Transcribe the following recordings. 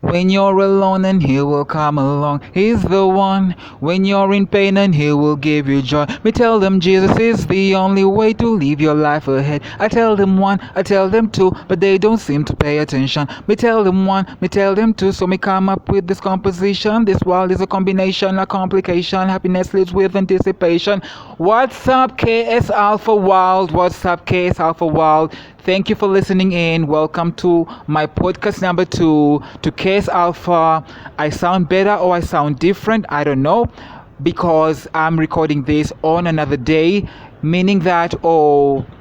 When you're alone and he will come along, he's the one. When you're in pain and he will give you joy. Me tell them Jesus is the only way to live your life ahead. I tell them one, I tell them two, but they don't seem to pay attention. Me tell them one, me tell them two, so me come up with this composition. This world is a combination, a complication. Happiness lives with anticipation. What's up, KS Alpha World? What's up, KS Alpha World? Thank you for listening in. Welcome to my podcast number 2 to KS Alpha. I sound better or I sound different, I don't know, because I'm recording this on another day, meaning that,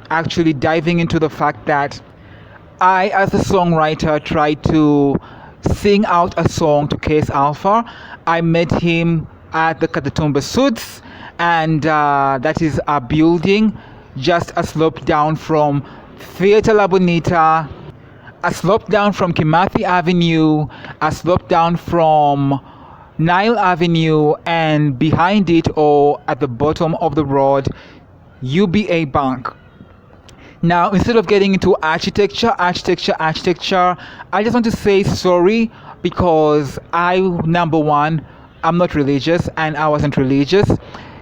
actually diving into the fact that I, as a songwriter, tried to sing out a song to KS Alpha. I met him at the Budz'S, and that is a building just a slope down from Theatre La Bonita, a slope down from Kimathi Avenue, a slope down from Nile Avenue, and behind it, or at the bottom of the road, UBA Bank. Now, instead of getting into architecture, I just want to say sorry because number one, I'm not religious and I wasn't religious.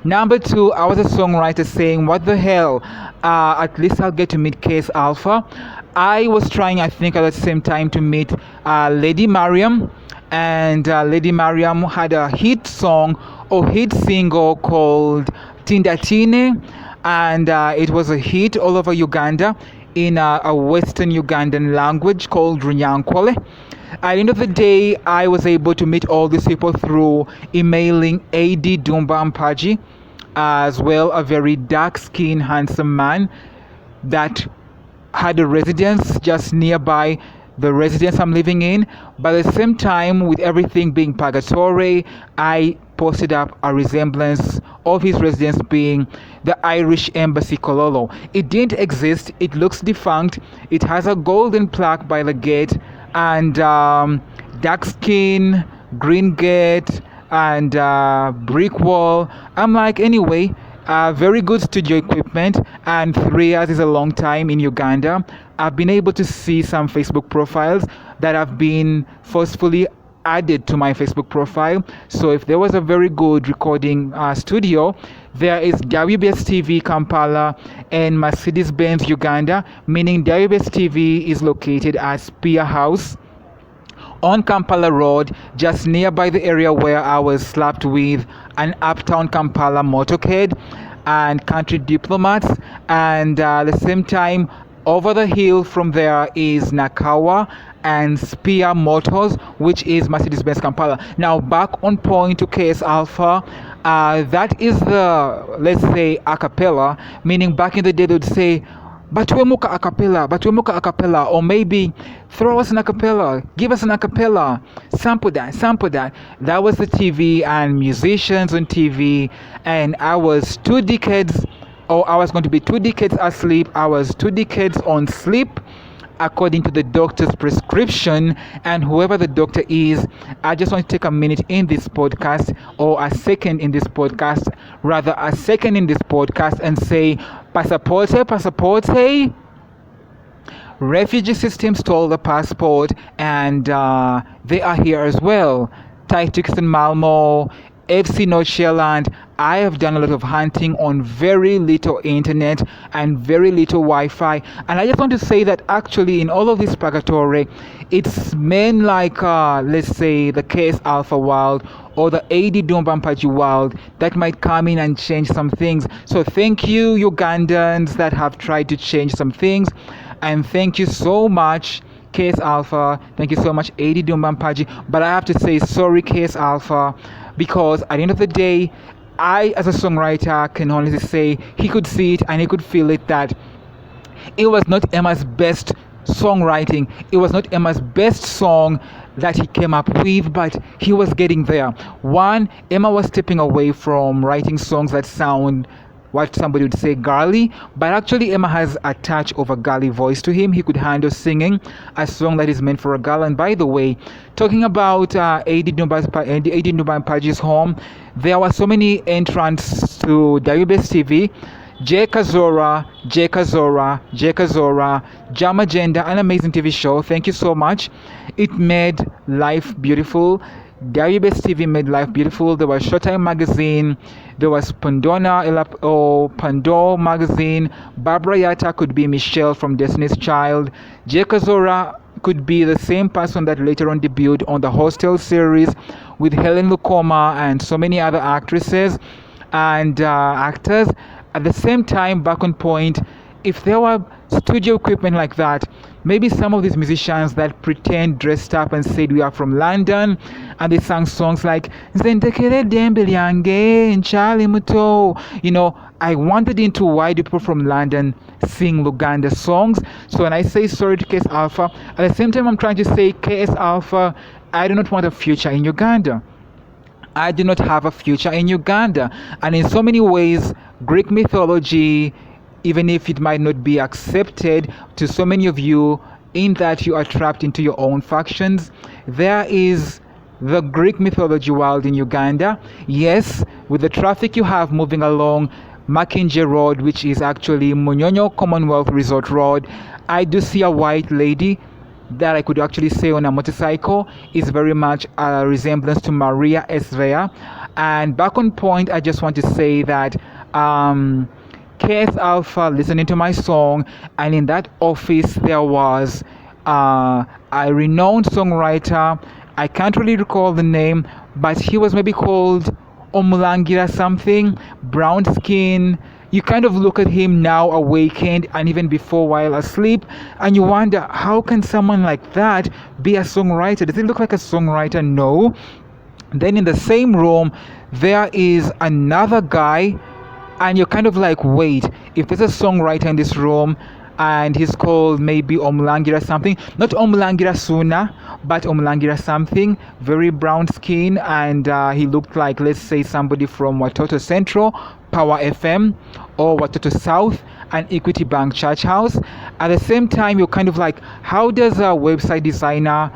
Number two, I was a songwriter saying, what the hell? At least I'll get to meet KS Alpha. I was trying, I think, at the same time to meet Lady Mariam. And Lady Mariam had a hit song or hit single called Tindatine. And it was a hit all over Uganda in a Western Ugandan language called Runyankwale. At the end of the day, I was able to meet all these people through emailing A.D. Dumba Mpaji, as well, a very dark-skinned, handsome man that had a residence just nearby the residence I'm living in. But at the same time, with everything being purgatory, I posted up a resemblance of his residence being the Irish Embassy Kololo. It didn't exist. It looks defunct. It has a golden plaque by the gate, and dark skin, green gate, and brick wall. I'm like, anyway, very good studio equipment, and 3 years is a long time in Uganda. I've been able to see some Facebook profiles that have been forcefully added to my Facebook profile. So if there was a very good recording studio, there is WBS TV Kampala and Mercedes-Benz Uganda, meaning WBS TV is located at Spear House on Kampala Road, just nearby the area where I was slapped with an Uptown Kampala motorcade and Country Diplomats. And at the same time, over the hill from there is Nakawa and Spear Motors, which is Mercedes-Benz Kampala. Now back on point to KS Alpha. That is the, let's say, a cappella, meaning back in the day they would say, Batwemuka a cappella, or maybe throw us an acapella, give us an acapella, sample that. That was the TV and musicians on TV, and I was I was going to be 2 decades asleep. I was 2 decades on sleep, according to the doctor's prescription. And whoever the doctor is, I just want to take a minute in this podcast, or a second in this podcast, and say, passaporte. Refugee system stole the passport, and they are here as well. Tactics in Malmo, FC North Shetland. I have done a lot of hunting on very little internet and very little Wi-Fi, and I just want to say that actually in all of this purgatory, it's men like let's say the KS Alpha world or the AD Dumba Mpaji world that might come in and change some things. So thank you, Ugandans, that have tried to change some things, and thank you so much, KS Alpha. Thank you so much, AD Dumba Mpaji. But I have to say sorry, KS Alpha, because at the end of the day, I, as a songwriter, can honestly say he could see it and he could feel it, that it was not Emma's best songwriting. It was not Emma's best song that he came up with, but he was getting there. One, Emma was stepping away from writing songs that sound, what somebody would say, girly, but actually Emma has a touch of a girly voice to him. He could handle singing a song that is meant for a girl. And by the way, talking about A.D. Dumba Mpaji's home, there were so many entrants to WBS TV. Jekazora, Jam Agenda, an amazing TV show. Thank you so much. It made life beautiful. Diary-based TV made life beautiful. There was Showtime magazine. There was Pandora magazine. Barbara Yatta could be Michelle from Destiny's Child. Jekazora could be the same person that later on debuted on the Hostel series with Helen Lukoma and so many other actresses and actors. At the same time, back on point, if there were studio equipment like that, maybe some of these musicians that pretend dressed up and said we are from London and they sang songs like Zendekere Dembelyange and Charlie Muto. I wanted into why do people from London sing Luganda songs. So when I say sorry to KS Alpha, at the same time I'm trying to say KS Alpha, I do not want a future in Uganda. I do not have a future in Uganda. And in so many ways, Greek mythology, even if it might not be accepted to so many of you, in that you are trapped into your own factions, there is the Greek mythology world in Uganda. Yes, with the traffic you have moving along Mackenzie Road, which is actually Munyonyo Commonwealth Resort Road, I do see a white lady that I could actually say on a motorcycle is very much a resemblance to Maria Esvea. And back on point, I just want to say that KS Alpha listening to my song, and in that office there was a renowned songwriter. I can't really recall the name, but he was maybe called Omulangira something, brown skin. You kind of look at him now awakened and even before while asleep, and you wonder, how can someone like that be a songwriter? Does he look like a songwriter? No. Then in the same room there is another guy, and you're kind of like, wait, if there's a songwriter in this room and he's called maybe Omulangira something, not Omulangira Suna, but Omulangira something, very brown skin, and he looked like, let's say, somebody from Watoto Central, Power FM, or Watoto South, and Equity Bank Church House. At the same time, you're kind of like, how does a website designer,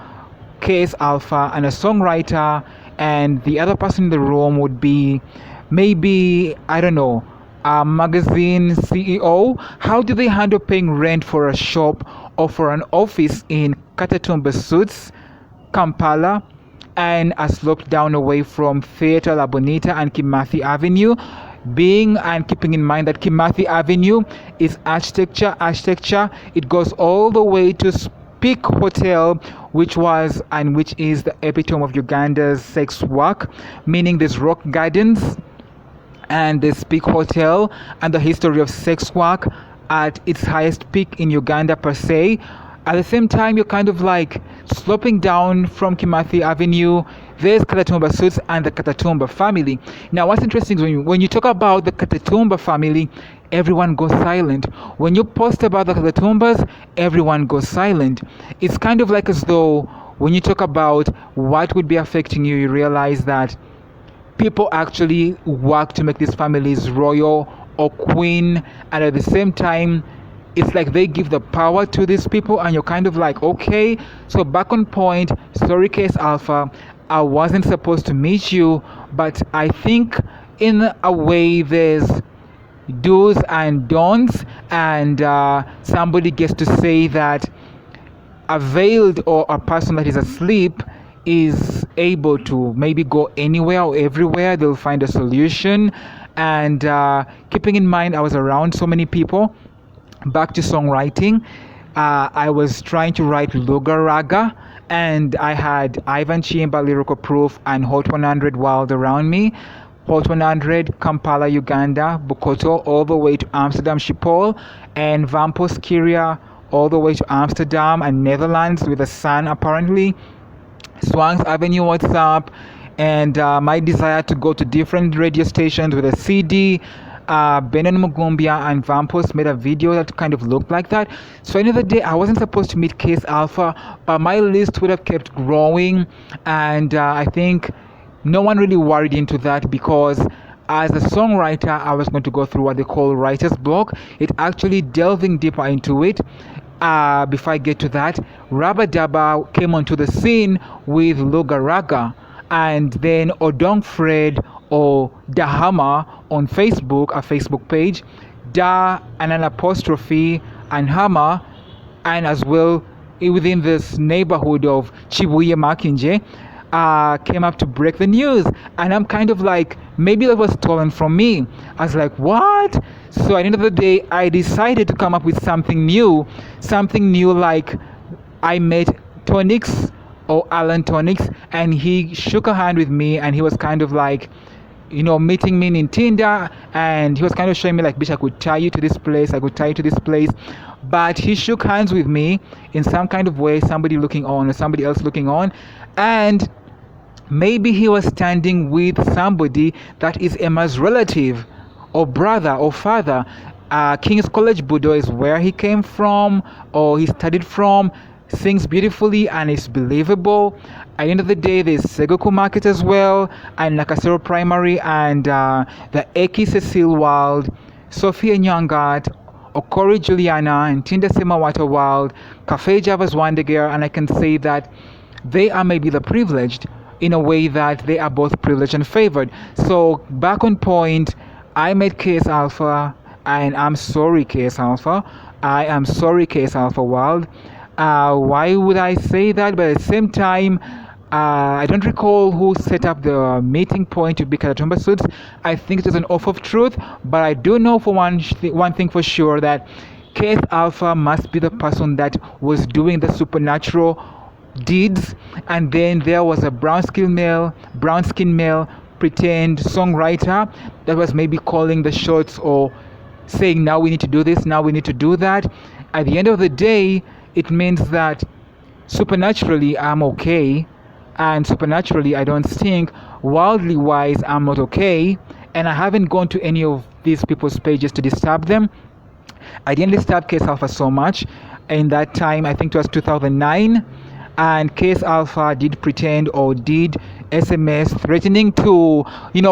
KS Alpha, and a songwriter, and the other person in the room would be maybe, I don't know, a magazine CEO, how do they handle paying rent for a shop or for an office in Katatumba Suits, Kampala, and a slope down away from Theatre La Bonita and Kimathi Avenue, being and keeping in mind that Kimathi Avenue is architecture. It goes all the way to Peak Hotel, which was and which is the epitome of Uganda's sex work, meaning there's rock gardens and the Peak Hotel, and the history of sex work at its highest peak in Uganda per se. At the same time, you're kind of like sloping down from Kimathi Avenue. There's Katatumba Suits and the Katatumba family. Now, what's interesting is when you talk about the Katatumba family, everyone goes silent. When you post about the Katatumbas, everyone goes silent. It's kind of like as though when you talk about what would be affecting you, you realize that people actually work to make these families royal or queen, and at the same time it's like they give the power to these people, and you're kind of like, okay, so back on point. Sorry, KS Alpha, I wasn't supposed to meet you, but I think in a way there's do's and don'ts, and somebody gets to say that a veiled or a person that is asleep is able to maybe go anywhere or everywhere. They'll find a solution. And keeping in mind I was around so many people, back to songwriting, I was trying to write Luga Raga, and I had Ivan Chiemba Lyrical Proof and Hot 100 Wild around me. Hot 100, Kampala, Uganda, Bukoto, all the way to Amsterdam, Schiphol, and Vampos Kyria, all the way to Amsterdam and Netherlands with a son apparently. Swans Avenue, what's up? And my desire to go to different radio stations with a CD. Benin Mugumbia and Vampos made a video that kind of looked like that. So end of the day, I wasn't supposed to meet KS Alpha, but my list would have kept growing, and I think no one really worried into that, because as a songwriter, I was going to go through what they call writer's block. It actually delving deeper into it. Before I get to that, Rabba Daba came onto the scene with Luga Raga, and then Odong Fred or Dahama on Facebook, a Facebook page, da and an apostrophe and hammer, and as well within this neighborhood of Chibuye Makinje, came up to break the news. And I'm kind of like, maybe that was stolen from me. I was like, what? So at the end of the day, I decided to come up with something new, like I met Tonix or Alan Tonix, and he shook a hand with me, and he was kind of like, meeting me in Tinder, and he was kind of showing me like, bitch, I could tie you to this place, I could tie you to this place. But he shook hands with me in some kind of way, somebody looking on or somebody else looking on, and maybe he was standing with somebody that is Emma's relative or brother or father. King's College Budo is where he came from or he studied from. Sings beautifully and is believable. At the end of the day, there's Segoku Market as well, and Nakasero Primary, and the Eki Cecile Wild, Sophia Nyangat, Okori Juliana, and Tinda Semawata Wild, Cafe Java's Wandeger, and I can say that they are maybe the privileged in a way that they are both privileged and favored. So back on point, I met KS Alpha, and I'm sorry KS Alpha. I am sorry KS Alpha Wild. Why would I say that? But at the same time, I don't recall who set up the meeting point to be Katatumba Suits. I think it was an off of truth, but I do know for one thing for sure, that Keith Alpha must be the person that was doing the supernatural deeds. And then there was a brown skin male pretend songwriter that was maybe calling the shots or saying, now we need to do this, now we need to do that. At the end of the day, it means that supernaturally I'm okay, and supernaturally I don't stink. Wildly wise, I'm not okay, and I haven't gone to any of these people's pages to disturb them. I didn't disturb Case Alpha so much. In that time, I think it was 2009, and Case Alpha did pretend or did SMS threatening to,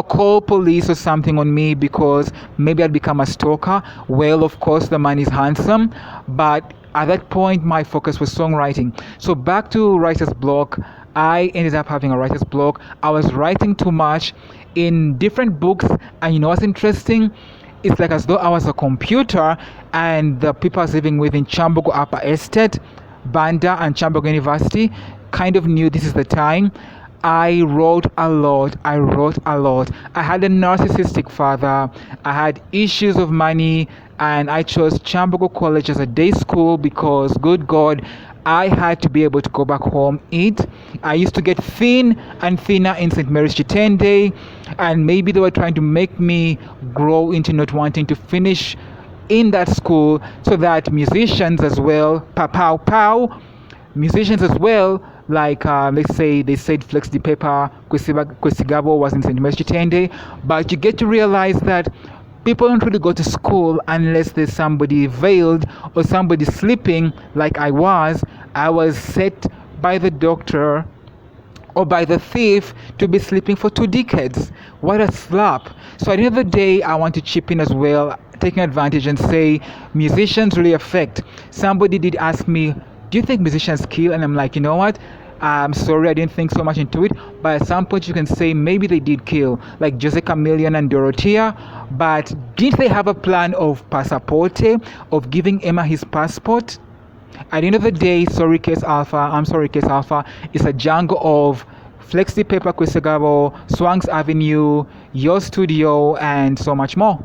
call police or something on me because maybe I'd become a stalker. Well, of course, the man is handsome, but at that point, my focus was songwriting. So back to writer's block, I ended up having a writer's block. I was writing too much in different books, and what's interesting? It's like as though I was a computer, and the people I was living with in Chambogo Upper Estate, Banda, and Chambogo University kind of knew this is the time. I wrote a lot. I had a narcissistic father. I had issues of money, and I chose Chambogo College as a day school because, good God, I had to be able to go back home, eat. I used to get thin and thinner in St. Mary's Chitende, and maybe they were trying to make me grow into not wanting to finish in that school, so that musicians as well, musicians as well, like let's say they said Flex the Paper, Kwesigabo was in St. Mary's Chitende, but you get to realize that people don't really go to school unless there's somebody veiled or somebody sleeping like I was. I was set by the doctor or by the thief to be sleeping for 2 decades. What a slap. So at the end of the day, I want to chip in as well, taking advantage and say musicians really affect. Somebody did ask me, do you think musicians kill? And I'm like, you know what? I'm sorry, I didn't think so much into it, but at some point you can say maybe they did kill, like Jose Chameleon and Dorothea, but didn't they have a plan of passaporte, of giving Emma his passport? At the end of the day, sorry Case Alpha, it's a jungle of Flexi Paper Kwisegabo, Swanks Avenue, your studio, and so much more.